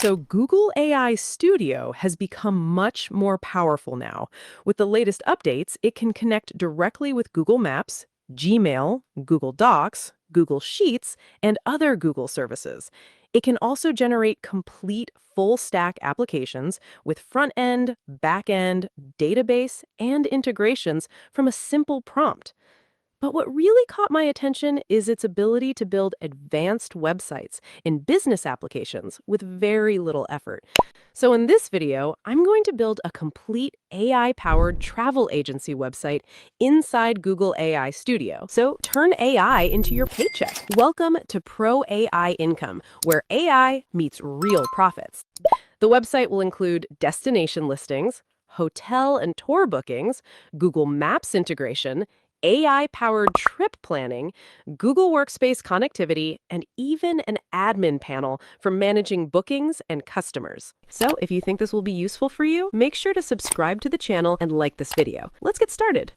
So, Google AI Studio has become much more powerful now. With the latest updates, it can connect directly with Google Maps, Gmail, Google Docs, Google Sheets, and other Google services. It can also generate complete full stack applications with front end, back end, database, and integrations from a simple prompt. But what really caught my attention is its ability to build advanced websites and business applications with very little effort. So in this video, I'm going to build a complete AI-powered travel agency website inside Google AI Studio. So turn AI into your paycheck. Welcome to Pro AI Income, where AI meets real profits. The website will include destination listings, hotel and tour bookings, Google Maps integration, AI-powered trip planning, Google Workspace connectivity, and even an admin panel for managing bookings and customers. So if you think this will be useful for you, make sure to subscribe to the channel and like this video. Let's get started.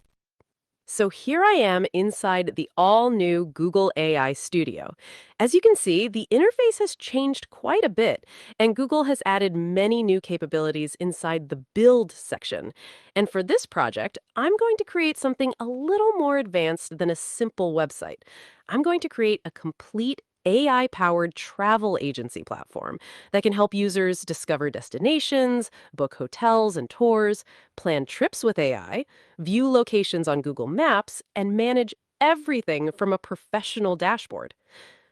So here I am inside the all-new Google AI Studio. As you can see, the interface has changed quite a bit, and Google has added many new capabilities inside the Build section. And for this project, I'm going to create something a little more advanced than a simple website. I'm going to create a complete AI-powered travel agency platform that can help users discover destinations, book hotels and tours, plan trips with AI, view locations on Google Maps, and manage everything from a professional dashboard.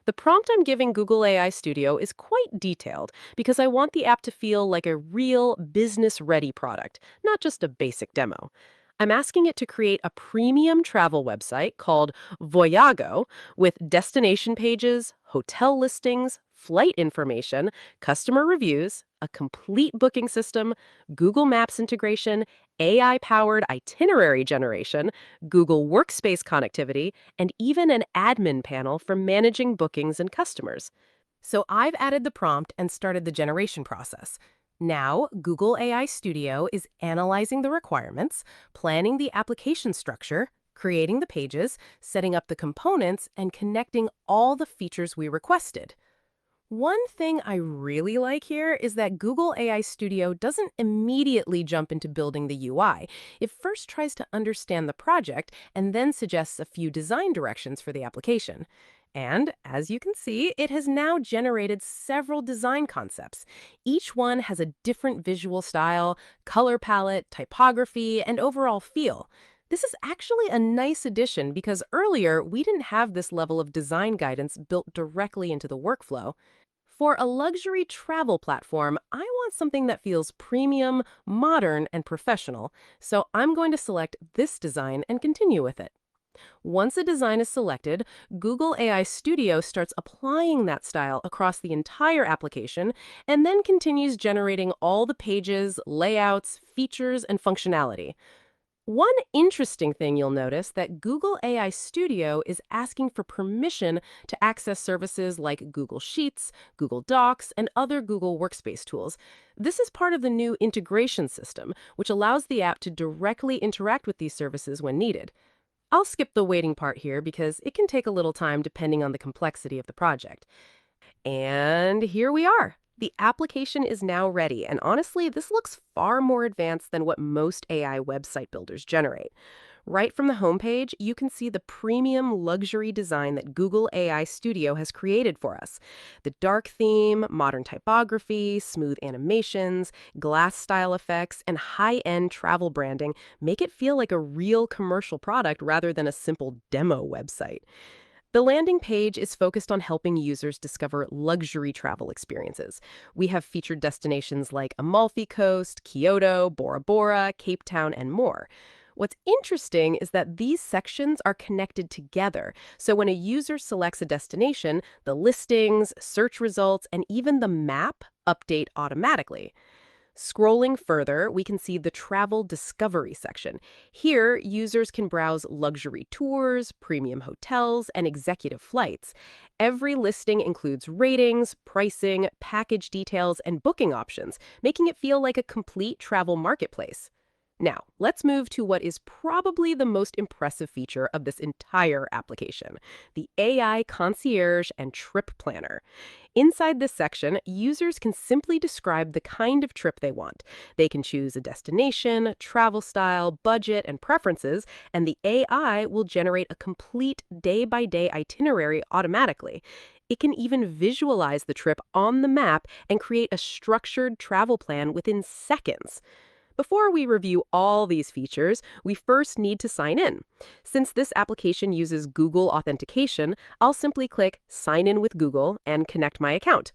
The prompt I'm giving Google AI Studio is quite detailed because I want the app to feel like a real business-ready product, not just a basic demo. I'm asking it to create a premium travel website called Voyago with destination pages, hotel listings, flight information, customer reviews, a complete booking system, Google Maps integration, AI-powered itinerary generation, Google Workspace connectivity, and even an admin panel for managing bookings and customers. So I've added the prompt and started the generation process. Now, Google AI Studio is analyzing the requirements, planning the application structure, creating the pages, setting up the components, and connecting all the features we requested. One thing I really like here is that Google AI Studio doesn't immediately jump into building the UI. It first tries to understand the project and then suggests a few design directions for the application. And as you can see, it has now generated several design concepts. Each one has a different visual style, color palette, typography, and overall feel. This is actually a nice addition because earlier we didn't have this level of design guidance built directly into the workflow. For a luxury travel platform, I want something that feels premium, modern, and professional, so I'm going to select this design and continue with it. Once a design is selected, Google AI Studio starts applying that style across the entire application and then continues generating all the pages, layouts, features, and functionality. One interesting thing you'll notice that Google AI Studio is asking for permission to access services like Google Sheets, Google Docs, and other Google Workspace tools. This is part of the new integration system, which allows the app to directly interact with these services when needed. I'll skip the waiting part here because it can take a little time depending on the complexity of the project. And here we are. The application is now ready, and honestly, this looks far more advanced than what most AI website builders generate. Right from the homepage, you can see the premium luxury design that Google AI Studio has created for us. The dark theme, modern typography, smooth animations, glass style effects, and high-end travel branding make it feel like a real commercial product rather than a simple demo website. The landing page is focused on helping users discover luxury travel experiences. We have featured destinations like Amalfi Coast, Kyoto, Bora Bora, Cape Town, and more. What's interesting is that these sections are connected together, so when a user selects a destination, the listings, search results, and even the map update automatically. Scrolling further, we can see the Travel Discovery section. Here, users can browse luxury tours, premium hotels, and executive flights. Every listing includes ratings, pricing, package details, and booking options, making it feel like a complete travel marketplace. Now, let's move to what is probably the most impressive feature of this entire application, the AI Concierge and Trip Planner. Inside this section, users can simply describe the kind of trip they want. They can choose a destination, travel style, budget, and preferences, and the AI will generate a complete day-by-day itinerary automatically. It can even visualize the trip on the map and create a structured travel plan within seconds. Before we review all these features, we first need to sign in. Since this application uses Google authentication, I'll simply click Sign in with Google and connect my account.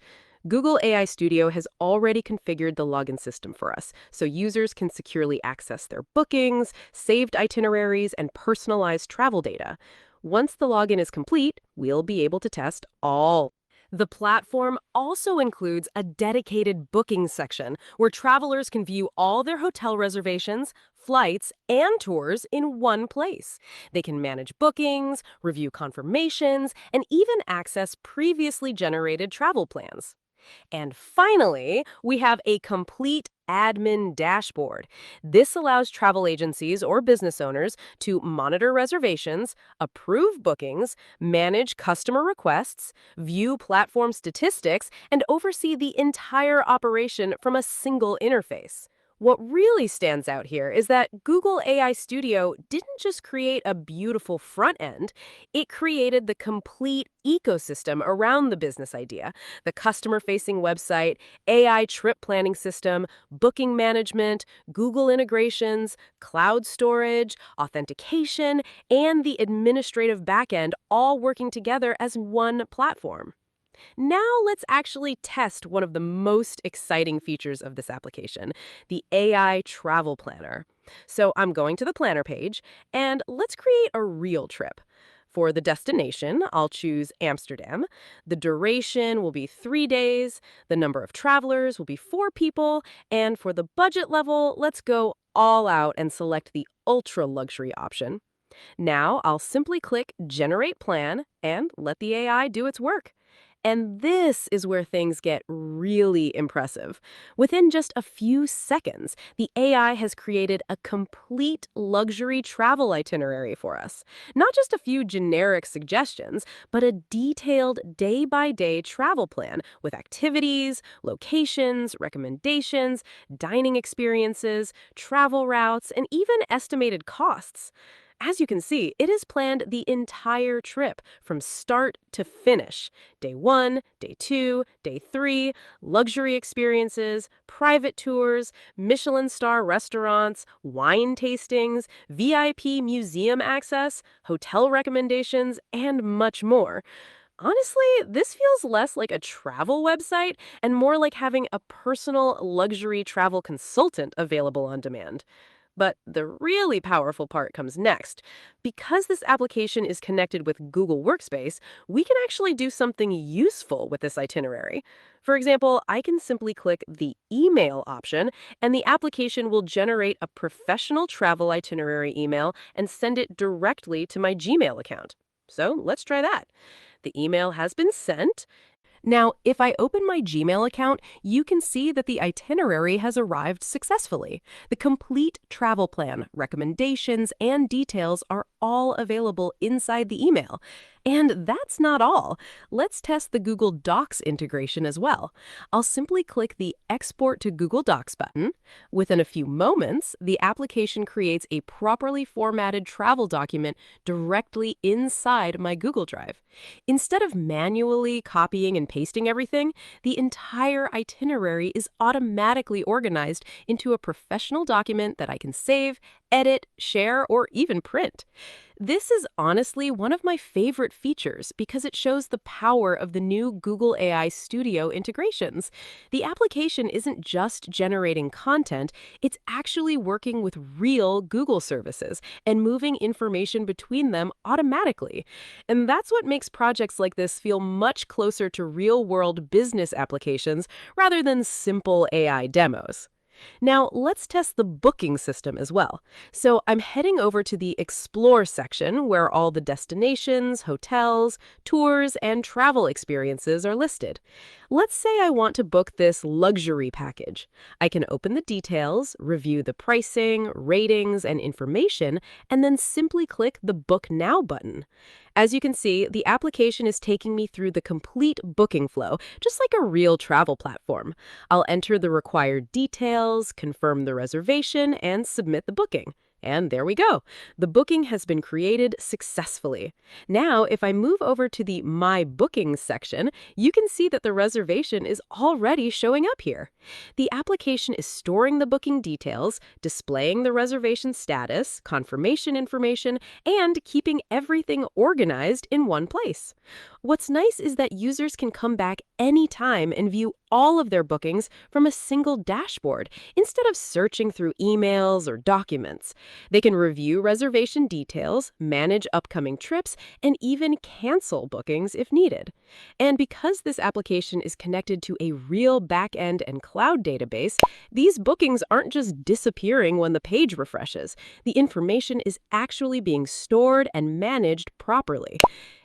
Google AI Studio has already configured the login system for us, so users can securely access their bookings, saved itineraries, and personalized travel data. Once the login is complete, we'll be able to test all. The platform also includes a dedicated booking section where travelers can view all their hotel reservations, flights, and tours in one place. They can manage bookings, review confirmations, and even access previously generated travel plans. And finally, we have a complete admin dashboard. This allows travel agencies or business owners to monitor reservations, approve bookings, manage customer requests, view platform statistics, and oversee the entire operation from a single interface. What really stands out here is that Google AI Studio didn't just create a beautiful front end, it created the complete ecosystem around the business idea: the customer facing website, AI trip planning system, booking management, Google integrations, cloud storage, authentication, and the administrative backend all working together as one platform. Now let's actually test one of the most exciting features of this application, the AI Travel Planner. So I'm going to the planner page, and let's create a real trip. For the destination, I'll choose Amsterdam. The duration will be 3 days. The number of travelers will be 4 people. And for the budget level, let's go all out and select the ultra luxury option. Now I'll simply click Generate Plan and let the AI do its work. And this is where things get really impressive. Within just a few seconds, the AI has created a complete luxury travel itinerary for us. Not just a few generic suggestions, but a detailed day-by-day travel plan with activities, locations, recommendations, dining experiences, travel routes, and even estimated costs. As you can see, it has planned the entire trip from start to finish. Day one, day two, day three, luxury experiences, private tours, Michelin star restaurants, wine tastings, VIP museum access, hotel recommendations, and much more. Honestly, this feels less like a travel website and more like having a personal luxury travel consultant available on demand. But the really powerful part comes next. Because this application is connected with Google Workspace, we can actually do something useful with this itinerary. For example, I can simply click the email option, and the application will generate a professional travel itinerary email and send it directly to my Gmail account. So let's try that. The email has been sent. Now, if I open my Gmail account, you can see that the itinerary has arrived successfully. The complete travel plan, recommendations, and details are all available inside the email. And that's not all. Let's test the Google Docs integration as well. I'll simply click the Export to Google Docs button. Within a few moments, the application creates a properly formatted travel document directly inside my Google Drive. Instead of manually copying and pasting everything, the entire itinerary is automatically organized into a professional document that I can save, edit, share, or even print. This is honestly one of my favorite features because it shows the power of the new Google AI Studio integrations. The application isn't just generating content, it's actually working with real Google services and moving information between them automatically. And that's what makes projects like this feel much closer to real-world business applications rather than simple AI demos. Now, let's test the booking system as well. So I'm heading over to the Explore section where all the destinations, hotels, tours, and travel experiences are listed. Let's say I want to book this luxury package. I can open the details, review the pricing, ratings, and information, and then simply click the Book Now button. As you can see, the application is taking me through the complete booking flow, just like a real travel platform. I'll enter the required details, confirm the reservation, and submit the booking. And there we go. The booking has been created successfully. Now, if I move over to the My Bookings section, you can see that the reservation is already showing up here. The application is storing the booking details, displaying the reservation status, confirmation information, and keeping everything organized in one place. What's nice is that users can come back anytime and view all of their bookings from a single dashboard instead of searching through emails or documents. They can review reservation details, manage upcoming trips, and even cancel bookings if needed. And because this application is connected to a real backend and cloud database, these bookings aren't just disappearing when the page refreshes. The information is actually being stored and managed properly.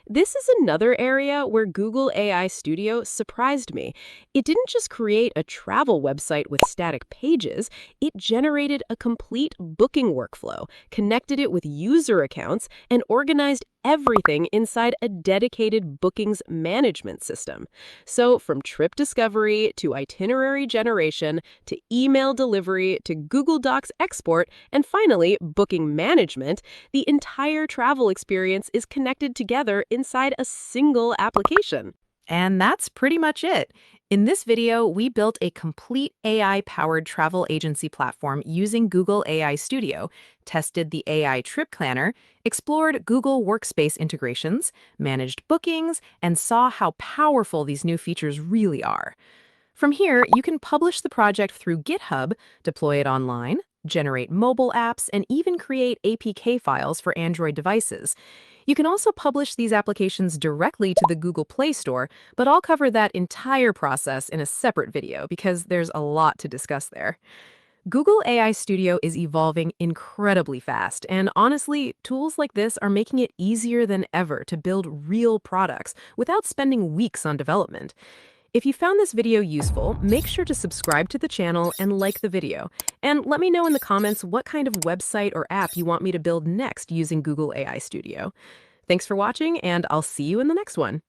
This is another area where Google AI Studio surprised me. It didn't just create a travel website with static pages, it generated a complete booking workflow, connected it with user accounts, and organized everything inside a dedicated bookings management system. So, from trip discovery to itinerary generation to email delivery to Google Docs export and finally booking management, the entire travel experience is connected together inside a single application. And that's pretty much it. In this video, we built a complete AI-powered travel agency platform using Google AI Studio, tested the AI Trip Planner, explored Google Workspace integrations, managed bookings, and saw how powerful these new features really are. From here, you can publish the project through GitHub, deploy it online, generate mobile apps, and even create APK files for Android devices. You can also publish these applications directly to the Google Play Store, but I'll cover that entire process in a separate video because there's a lot to discuss there. Google AI Studio is evolving incredibly fast, and honestly, tools like this are making it easier than ever to build real products without spending weeks on development. If you found this video useful, make sure to subscribe to the channel and like the video. And let me know in the comments what kind of website or app you want me to build next using Google AI Studio. Thanks for watching, and I'll see you in the next one.